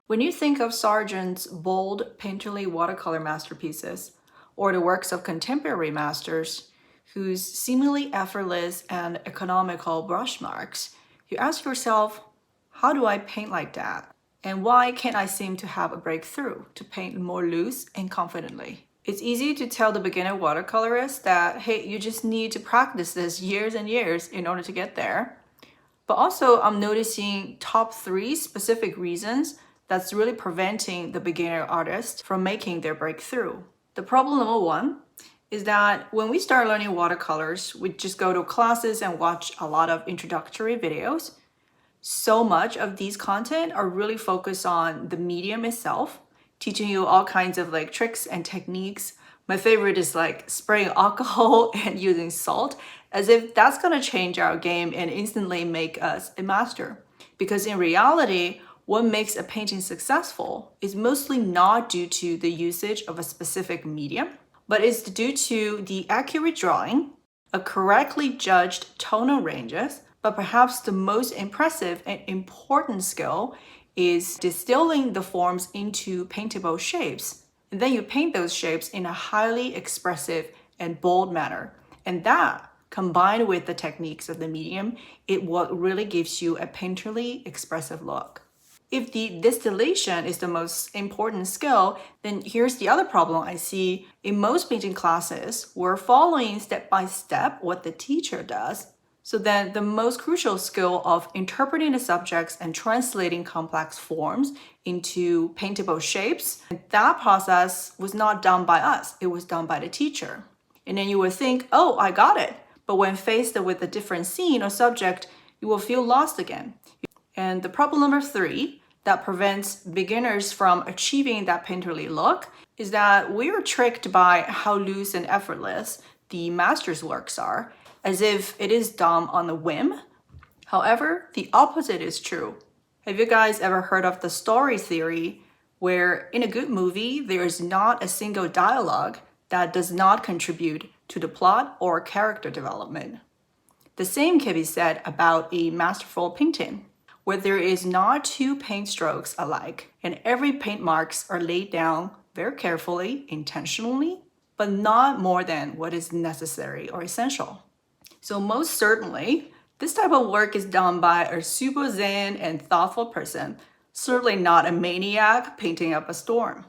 When you think of Sargent's bold, painterly watercolor masterpieces, or the works of contemporary masters whose seemingly effortless and economical brush marks, you ask yourself, how do I paint like that? And why can't I seem to have a breakthrough to paint more loose and confidently? It's easy to tell the beginner watercolorist that, hey, you just need to practice this years and years in order to get there. But also, I'm noticing top 3 specific reasons that's really preventing the beginner artist from making their breakthrough. The problem number 1 is that when we start learning watercolors, we just go to classes and watch a lot of introductory videos. So much of these content are really focused on the medium itself, teaching you all kinds of tricks and techniques. My favorite is spraying alcohol and using salt, as if that's gonna change our game and instantly make us a master. Because in reality, what makes a painting successful is mostly not due to the usage of a specific medium, but is due to the accurate drawing, a correctly judged tonal ranges, but perhaps the most impressive and important skill is distilling the forms into paintable shapes. And then you paint those shapes in a highly expressive and bold manner. And that, combined with the techniques of the medium, it what really gives you a painterly expressive look. If the distillation is the most important skill, then here's the other problem I see in most painting classes. We're following step by step what the teacher does. So then the most crucial skill of interpreting the subjects and translating complex forms into paintable shapes, that process was not done by us, it was done by the teacher. And then you would think, oh, I got it. But when faced with a different scene or subject, you will feel lost again. And the problem number 3 that prevents beginners from achieving that painterly look is that we are tricked by how loose and effortless the master's works are, as if it is done on a whim. However, the opposite is true. Have you guys ever heard of the story theory, where in a good movie, there is not a single dialogue that does not contribute to the plot or character development? The same can be said about a masterful painting, where there is not 2 paint strokes alike, and every paint marks are laid down very carefully, intentionally, but not more than what is necessary or essential. So most certainly, this type of work is done by a super zen and thoughtful person, certainly not a maniac painting up a storm.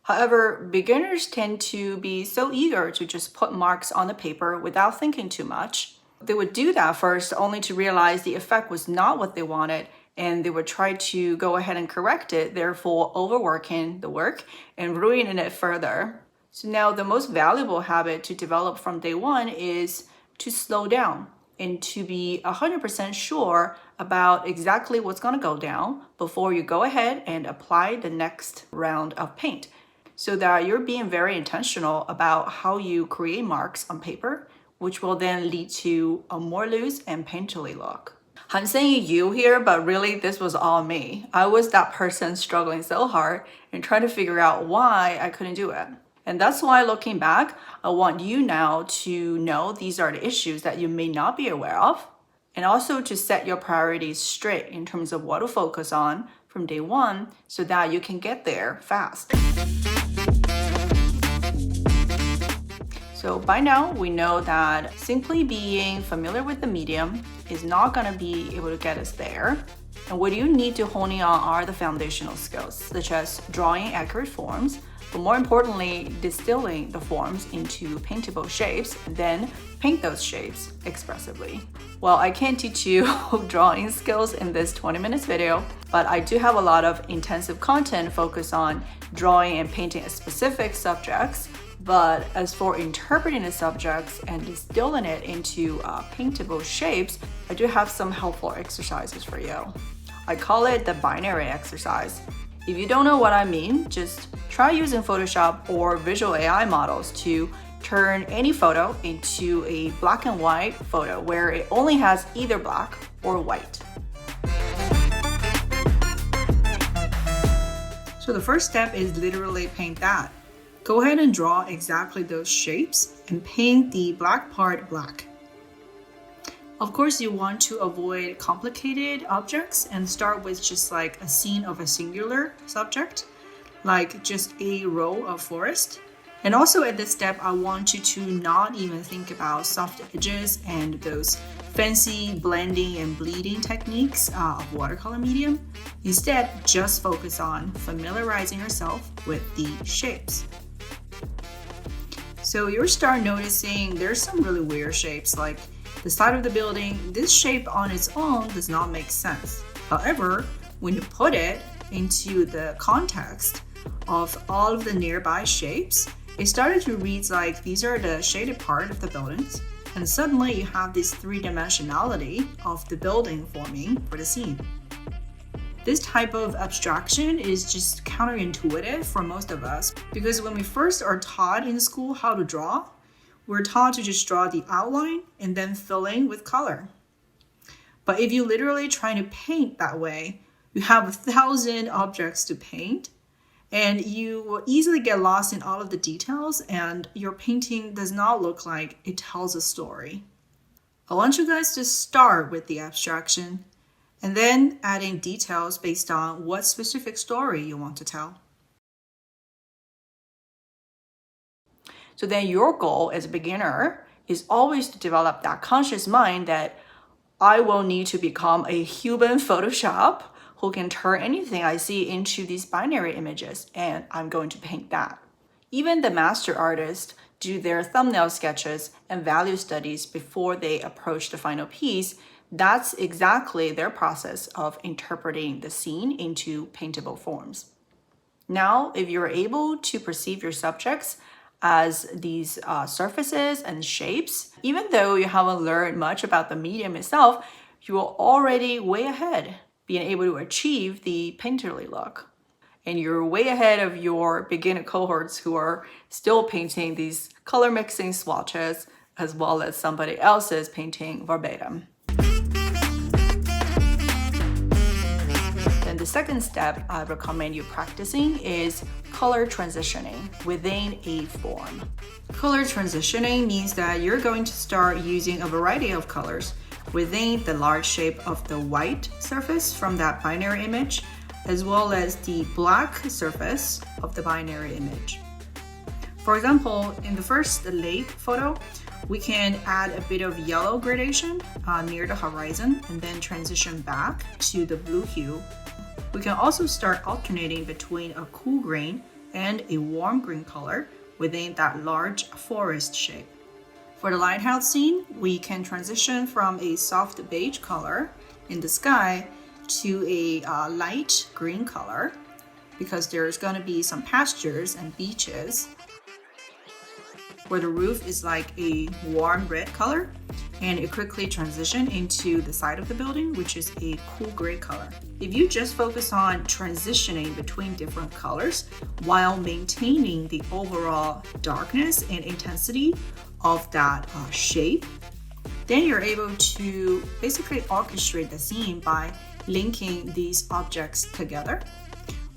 However, beginners tend to be so eager to just put marks on the paper without thinking too much. They would do that first only to realize the effect was not what they wanted, and they would try to go ahead and correct it, therefore overworking the work and ruining it further. So now the most valuable habit to develop from day 1 is to slow down and to be 100% sure about exactly what's going to go down before you go ahead and apply the next round of paint, so that you're being very intentional about how you create marks on paper, which will then lead to a more loose and painterly look. I'm saying you here, but really this was all me. I was that person struggling so hard and trying to figure out why I couldn't do it. And that's why, looking back, I want you now to know these are the issues that you may not be aware of, and also to set your priorities straight in terms of what to focus on from day 1 so that you can get there fast. So by now, we know that simply being familiar with the medium is not going to be able to get us there. And what you need to hone in on are the foundational skills, such as drawing accurate forms, but more importantly, distilling the forms into paintable shapes, and then paint those shapes expressively. Well, I can't teach you drawing skills in this 20 minutes video, but I do have a lot of intensive content focused on drawing and painting specific subjects. But as for interpreting the subjects and distilling it into paintable shapes, I do have some helpful exercises for you. I call it the binary exercise. If you don't know what I mean, just try using Photoshop or visual AI models to turn any photo into a black and white photo where it only has either black or white. So the first step is literally paint that. Go ahead and draw exactly those shapes and paint the black part black. Of course, you want to avoid complicated objects and start with just like a scene of a singular subject, like just a row of forest. And also at this step, I want you to not even think about soft edges and those fancy blending and bleeding techniques of watercolor medium. Instead, just focus on familiarizing yourself with the shapes. So you'll start noticing there's some really weird shapes, like the side of the building. This shape on its own does not make sense. However, when you put it into the context of all of the nearby shapes, it started to read like these are the shaded part of the buildings, and suddenly you have this three-dimensionality of the building forming for the scene. This type of abstraction is just counterintuitive for most of us because when we first are taught in school how to draw, we're taught to just draw the outline and then fill in with color. But if you literally try to paint that way, you have 1,000 objects to paint, and you will easily get lost in all of the details, and your painting does not look like it tells a story. I want you guys to start with the abstraction and then add in details based on what specific story you want to tell. So then your goal as a beginner is always to develop that conscious mind that I will need to become a human Photoshop who can turn anything I see into these binary images, and I'm going to paint that. Even the master artists do their thumbnail sketches and value studies before they approach the final piece. That's exactly their process of interpreting the scene into paintable forms. Now, if you're able to perceive your subjects as these surfaces and shapes, even though you haven't learned much about the medium itself, you are already way ahead, being able to achieve the painterly look. And you're way ahead of your beginner cohorts who are still painting these color mixing swatches, as well as somebody else's painting verbatim. Then the second step I recommend you practicing is color transitioning within a form. Color transitioning means that you're going to start using a variety of colors within the large shape of the white surface from that binary image, as well as the black surface of the binary image. For example, in the first lake photo, we can add a bit of yellow gradation near the horizon and then transition back to the blue hue. We can also start alternating between a cool green and a warm green color within that large forest shape. For the lighthouse scene, we can transition from a soft beige color in the sky to a light green color because there's going to be some pastures and beaches where the roof is like a warm red color, and it quickly transitions into the side of the building, which is a cool gray color. If you just focus on transitioning between different colors while maintaining the overall darkness and intensity of that shape, then you're able to basically orchestrate the scene by linking these objects together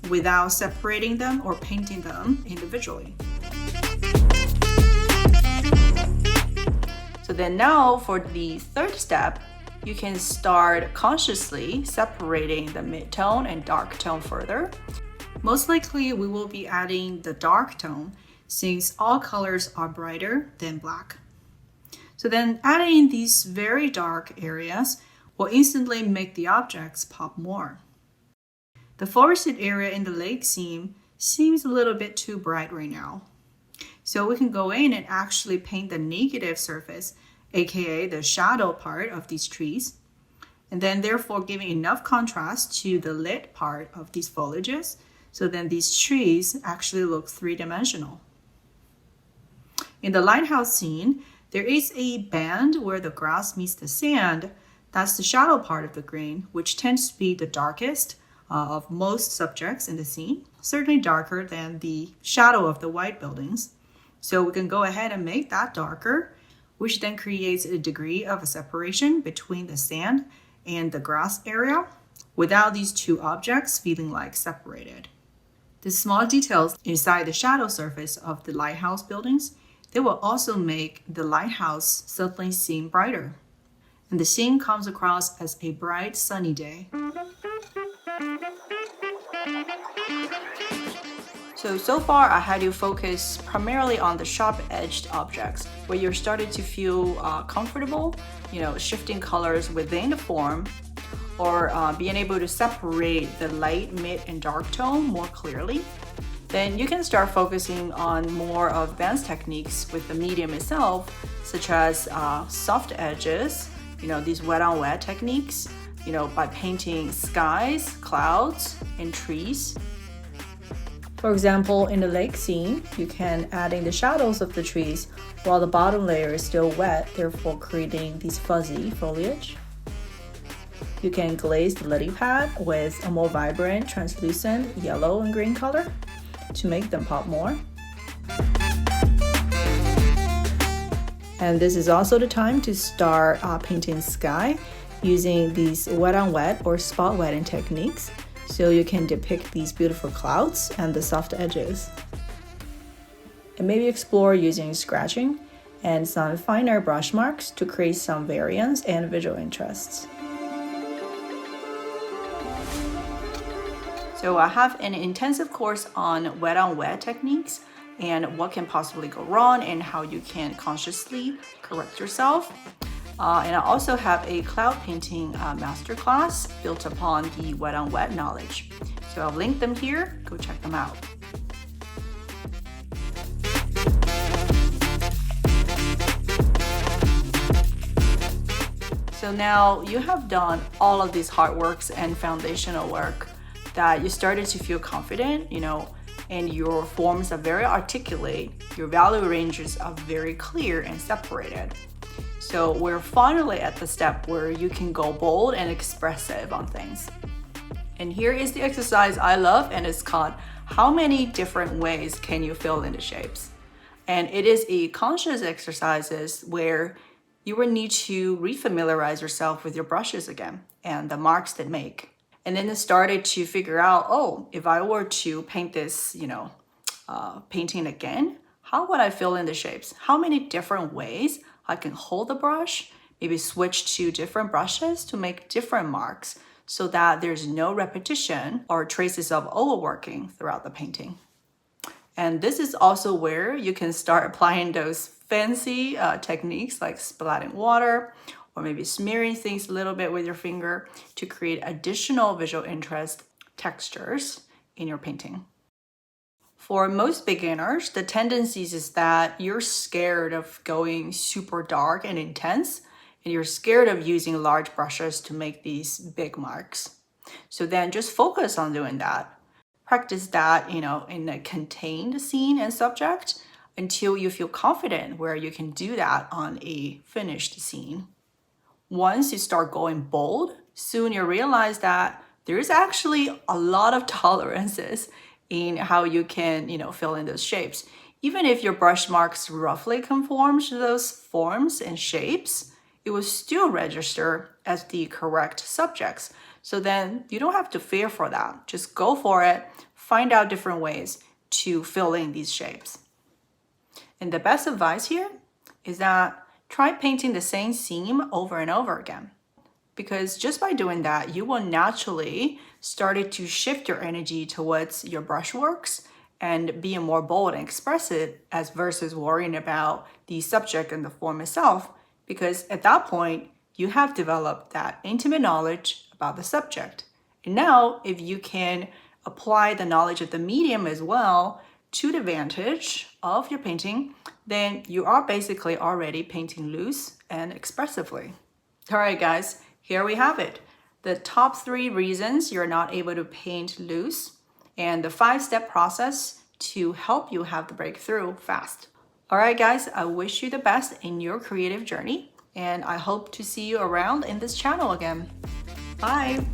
without separating them or painting them individually. So then now for the third step, you can start consciously separating the mid-tone and dark tone further. Most likely we will be adding the dark tone since all colors are brighter than black. So then adding these very dark areas will instantly make the objects pop more. The forested area in the lake scene seems a little bit too bright right now. So we can go in and actually paint the negative surface, aka the shadow part of these trees, and then therefore giving enough contrast to the lit part of these foliages, so then these trees actually look three-dimensional. In the lighthouse scene, there is a band where the grass meets the sand. That's the shadow part of the green, which tends to be the darkest of most subjects in the scene, certainly darker than the shadow of the white buildings. So we can go ahead and make that darker, which then creates a degree of a separation between the sand and the grass area without these two objects feeling like separated. The small details inside the shadow surface of the lighthouse buildings, they will also make the lighthouse suddenly seem brighter. and the scene comes across as a bright, sunny day. So far I had you focus primarily on the sharp-edged objects where you're starting to feel comfortable, shifting colors within the form, or being able to separate the light, mid, and dark tone more clearly. Then you can start focusing on more advanced techniques with the medium itself, such as soft edges, these wet-on-wet techniques, by painting skies, clouds, and trees. For example, in the lake scene, you can add in the shadows of the trees while the bottom layer is still wet, therefore creating these fuzzy foliage. You can glaze the lily pad with a more vibrant, translucent yellow and green color to make them pop more. And this is also the time to start painting sky using these wet-on-wet or spot wetting techniques, so you can depict these beautiful clouds and the soft edges. And maybe explore using scratching and some finer brush marks to create some variance and visual interests. So I have an intensive course on wet-on-wet techniques and what can possibly go wrong and how you can consciously correct yourself. And I also have a cloud painting masterclass built upon the wet-on-wet knowledge. So I'll link them here, go check them out. So now you have done all of these hard works and foundational work that you started to feel confident, and your forms are very articulate, your value ranges are very clear and separated. So we're finally at the step where you can go bold and expressive on things. And here is the exercise I love, and it's called How Many Different Ways Can You Fill in the Shapes? And it is a conscious exercise where you will need to refamiliarize yourself with your brushes again and the marks they make. And then it started to figure out, if I were to paint this, painting again, how would I fill in the shapes? How many different ways I can hold the brush, maybe switch to different brushes to make different marks so that there's no repetition or traces of overworking throughout the painting. And this is also where you can start applying those fancy techniques like splatting water or maybe smearing things a little bit with your finger to create additional visual interest textures in your painting. For most beginners, the tendency is that you're scared of going super dark and intense, and you're scared of using large brushes to make these big marks. So then just focus on doing that. Practice that, in a contained scene and subject until you feel confident where you can do that on a finished scene. Once you start going bold, soon you'll realize that there's actually a lot of tolerances in how you can, fill in those shapes. Even if your brush marks roughly conform to those forms and shapes, it will still register as the correct subjects. So then you don't have to fear for that. Just go for it, find out different ways to fill in these shapes. And the best advice here is that try painting the same scene over and over again. Because just by doing that, you will naturally start to shift your energy towards your brushworks and being more bold and expressive as versus worrying about the subject and the form itself. Because at that point, you have developed that intimate knowledge about the subject. And now, if you can apply the knowledge of the medium as well to the advantage of your painting, then you are basically already painting loose and expressively. All right, guys, here we have it. The top 3 reasons you're not able to paint loose and the 5-step process to help you have the breakthrough fast. All right, guys, I wish you the best in your creative journey, and I hope to see you around in this channel again. Bye.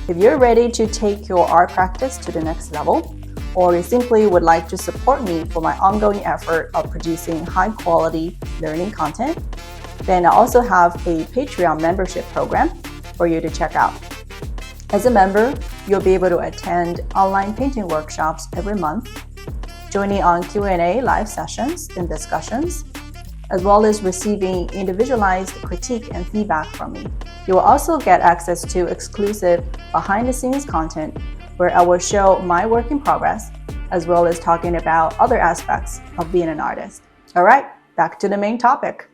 If you're ready to take your art practice to the next level, or you simply would like to support me for my ongoing effort of producing high-quality learning content, then I also have a Patreon membership program for you to check out. As a member, you'll be able to attend online painting workshops every month, joining on Q&A live sessions and discussions, as well as receiving individualized critique and feedback from me. You will also get access to exclusive behind-the-scenes content where I will show my work in progress, as well as talking about other aspects of being an artist. All right, back to the main topic.